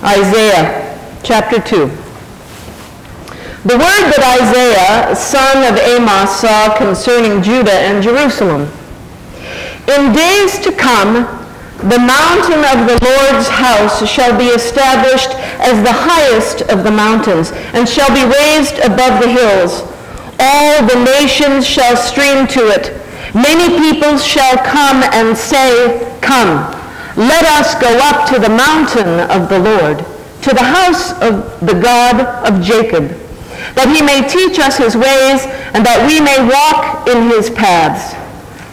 Isaiah chapter 2. The word that Isaiah, son of Amos, saw concerning Judah and Jerusalem. In days to come, the mountain of the Lord's house shall be established as the highest of the mountains, and shall be raised above the hills. All the nations shall stream to it. Many peoples shall come and say, Come, let us go up to the mountain of the Lord, to the house of the God of Jacob, that he may teach us his ways, and that we may walk in his paths.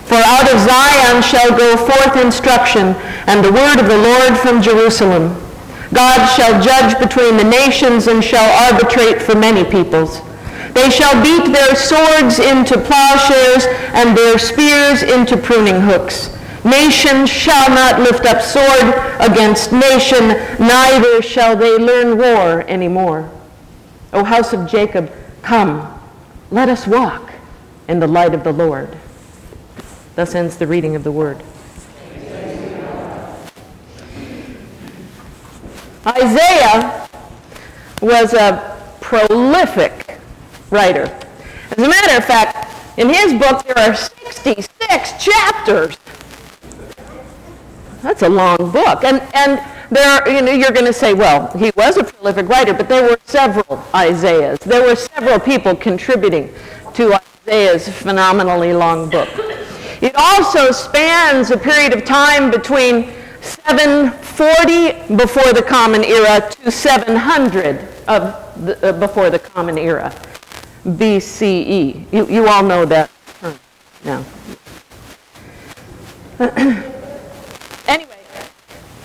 For out of Zion shall go forth instruction, and the word of the Lord from Jerusalem. God shall judge between the nations, and shall arbitrate for many peoples. They shall beat their swords into plowshares, and their spears into pruning hooks. Nation shall not lift up sword against nation, neither shall they learn war anymore. O house of Jacob, come, let us walk in the light of the Lord. Thus ends the reading of the word. Isaiah was a prolific writer. As a matter of fact, in his book there are 66 chapters. That's a long book. And there, you're going to say, well, he was a prolific writer, but there were several Isaiahs. There were several people contributing to Isaiah's phenomenally long book. It also spans a period of time between 740 before the Common Era to 700 before the Common Era, BCE. You all know that term now. Anyway,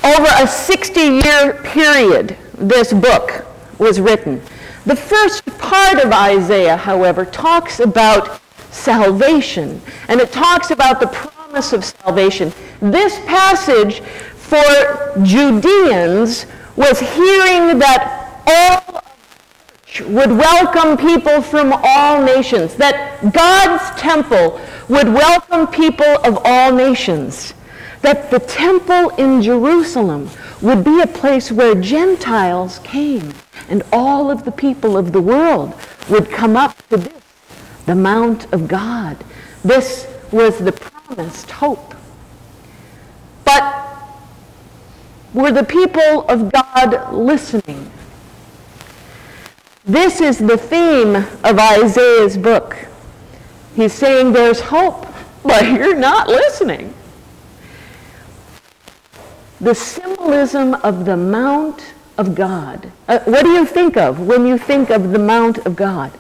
over a 60-year period, this book was written. The first part of Isaiah, however, talks about salvation, and it talks about the promise of salvation. This passage for Judeans was hearing that all of the church would welcome people from all nations, that God's temple would welcome people of all nations, that the temple in Jerusalem would be a place where Gentiles came, and all of the people of the world would come up to this, the Mount of God. This was the promised hope. But were the people of God listening? This is the theme of Isaiah's book. He's saying there's hope, but you're not listening. The symbolism of the Mount of God. What do you think of when you think of the Mount of God?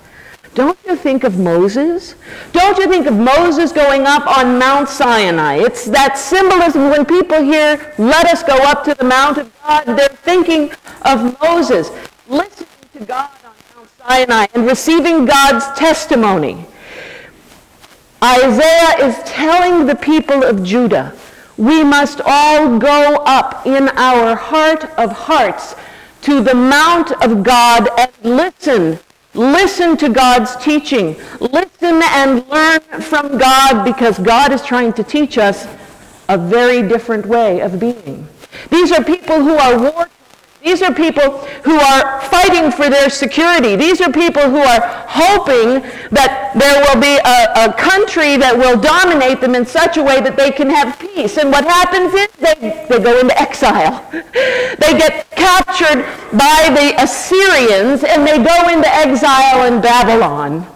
Don't you think of Moses? Don't you think of Moses going up on Mount Sinai? It's that symbolism. When people hear, let us go up to the Mount of God, they're thinking of Moses, listening to God on Mount Sinai and receiving God's testimony. Isaiah is telling the people of Judah, we must all go up in our heart of hearts to the Mount of God and listen. Listen to God's teaching. Listen and learn from God, because God is trying to teach us a very different way of being. These are people who are war. These are people who are fighting for their security. These are people who are hoping that there will be a country that will dominate them in such a way that they can have peace. And what happens is they go into exile. They get captured by the Assyrians and they go into exile in Babylon.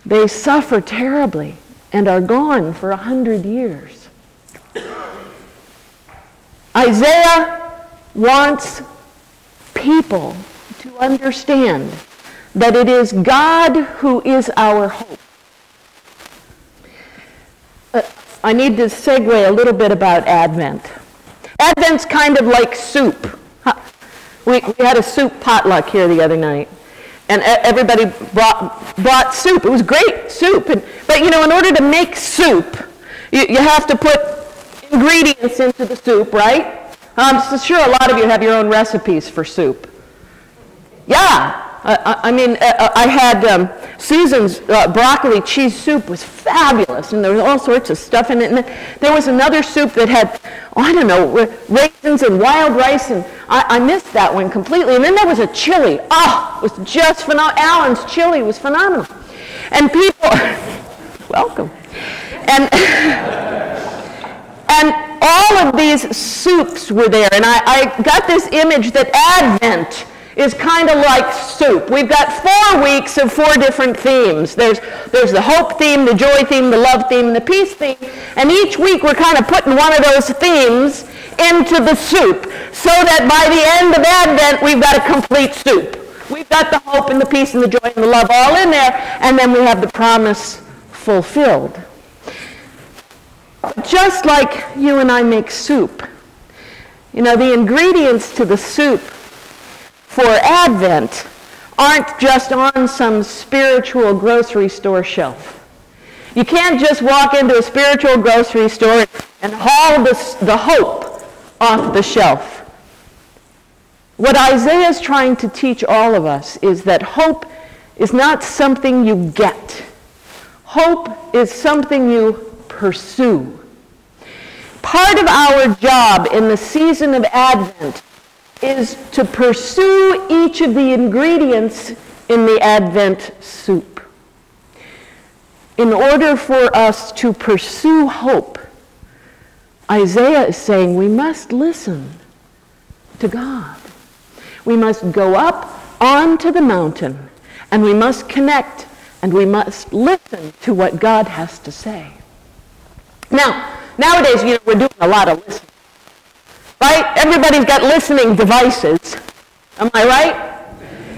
They suffer terribly and are gone for 100 years. Isaiah wants people to understand that it is God who is our hope. I need to segue a little bit about Advent. Advent's kind of like soup. We had a soup potluck here the other night, and everybody brought soup. It was great soup. But in order to make soup, you have to put ingredients into the soup, right? I'm sure a lot of you have your own recipes for soup. Yeah, I had Susan's broccoli cheese soup was fabulous, and there was all sorts of stuff in it. And there was another soup that had, raisins and wild rice, and I missed that one completely. And then there was a chili. Oh, it was just phenomenal. Alan's chili was phenomenal. And people, welcome. And all of these soups were there, and I got this image that Advent is kind of like soup. We've got 4 weeks of 4 different themes. There's the hope theme, the joy theme, the love theme, and the peace theme. And each week we're kind of putting one of those themes into the soup so that by the end of Advent we've got a complete soup. We've got the hope and the peace and the joy and the love all in there, and then we have the promise fulfilled. Just like you and I make soup, the ingredients to the soup for Advent aren't just on some spiritual grocery store shelf. You can't just walk into a spiritual grocery store and haul the hope off the shelf. What Isaiah is trying to teach all of us is that hope is not something you get. Hope is something you pursue. Part of our job in the season of Advent is to pursue each of the ingredients in the Advent soup. In order for us to pursue hope, Isaiah is saying we must listen to God. We must go up onto the mountain, and we must connect, and we must listen to what God has to say. Now, nowadays, we're doing a lot of listening. Right? Everybody's got listening devices. Am I right?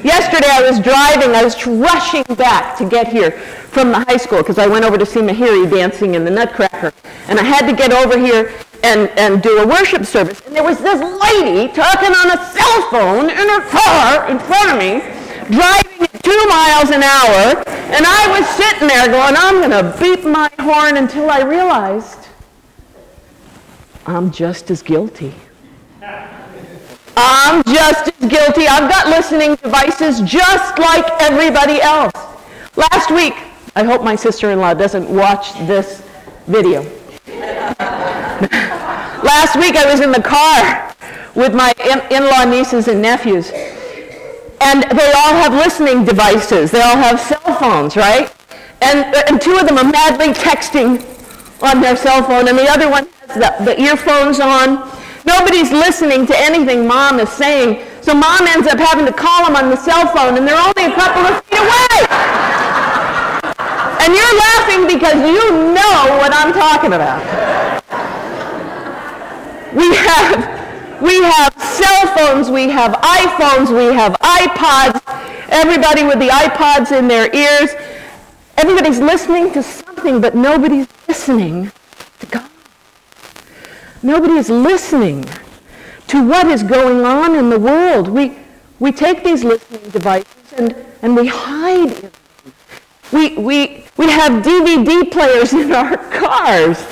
Yesterday I was driving, I was rushing back to get here from the high school because I went over to see Mahiri dancing in the Nutcracker. And I had to get over here and do a worship service. And there was this lady talking on a cell phone in her car in front of me, driving at 2 miles an hour. And I was sitting there going, I'm going to beep my horn until I realized I'm just as guilty. I'm just as guilty. I've got listening devices just like everybody else. Last week, I hope my sister-in-law doesn't watch this video. Last week I was in the car with my in-law nieces and nephews, and they all have listening devices. They all have cell phones, right? And 2 of them are madly texting on their cell phone, and the other one has the earphones on. Nobody's listening to anything Mom is saying, so Mom ends up having to call them on the cell phone, and they're only a couple of feet away. And you're laughing because you know what I'm talking about. We have cell phones, we have iPhones, we have iPods, everybody with the iPods in their ears. Everybody's listening to something, but nobody's listening to God. Nobody is listening to what is going on in the world. We take these listening devices and we hide in them. We have DVD players in our cars.